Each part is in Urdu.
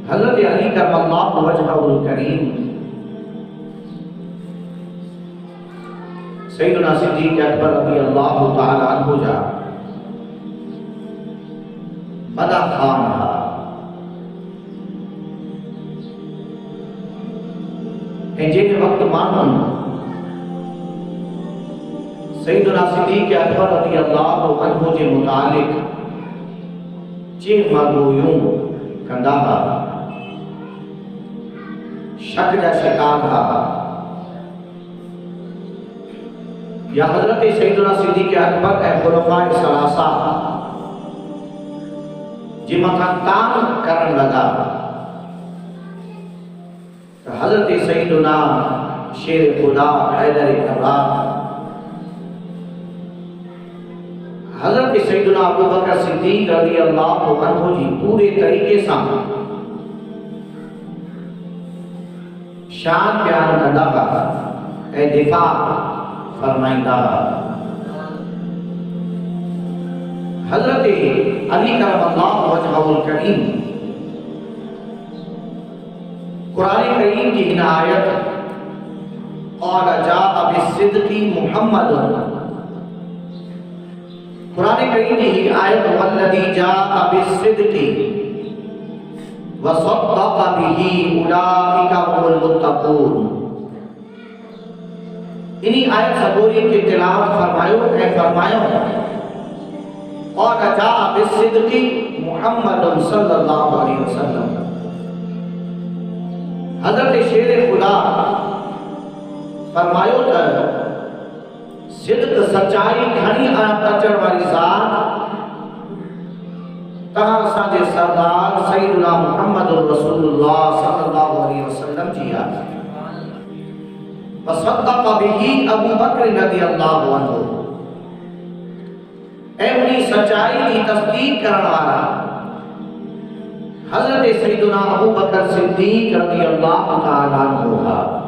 حضرت علی کرم اللہ وجہہ الکریم سیدنا صدیق اکبر رضی اللہ تعالی عنہ جا مدہ خان رہا جن وقت مانن سیدنا صدیق اکبر رضی اللہ عنہ جے متعلق چیخ مگویوں کندہ شک جا شکار تھا یا حضرت سیدنا صدیق اکبر اے خلفاء ثلاثہ جی مکان کرن لگا حضرت سیدنا شیر خدا حیدر کرار حضرت سیدنا ابو بکر صدیق رضی اللہ عنہ جی پورے طریقے سے شان بیان کردا اے دفاع فرمائندہ حضرت علی کرم اللہ وجہہ الکریم قرآن کریم کی ان آیت قال جاء بالصدق محمد قرآن کریم کی آیت والذی جاء بالصدق وصدق به اولئک هم المتقون انہی آیت سبوری کی تلاوت فرمایا قال جاء بالصدق محمد صلی اللہ علیہ وسلم حضرت شیر خدا فرمایو تا صدق سچائی گھنی آتچر والی ذات تہاں ساجے سردار سیدنا محمد رسول اللہ صلی اللہ علیہ وسلم جیا وصدق به ابو بکر رضی اللہ عنہ اے انہی سچائی کی تصدیق کرنا والا حضرت سیدنا ابو بکر صدیق رضی اللہ تعالیٰ عنہ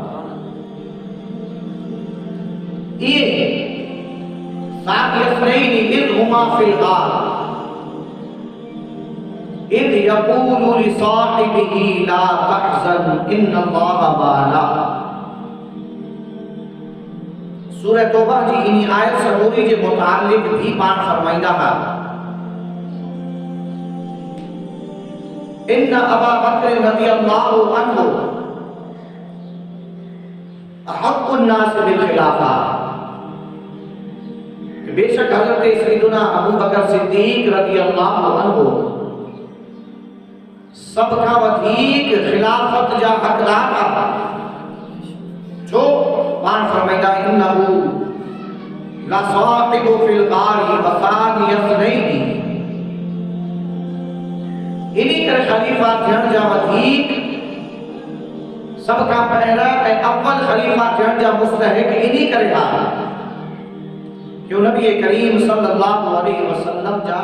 یہ ثانی اثنین اذ ہما فی الغار اذ یقول لصاحبہ لا تحزن ان اللہ معنا سورہ توبہ جی انہی آیت سبوری کے متعلق بھی بات فرمائندہ ہے ان ابا بکر رضی اللہ عنہ احق الناس بالخلافہ بے شک حضرت سیدنا ابو بکر صدیق رضی اللہ عنہ سب کا ودھیق خلافت جا حقدار آتا جو بان فرمائدہ انہو لصاحب فی الغار وثانی اثنین انہی کر خلیفہ تھین جا ودھیق سب کا پہلا اے اول خلیفہ تھین جا مستحق انہی کرے گا کیوں نبی کریم صلی اللہ علیہ وسلم جا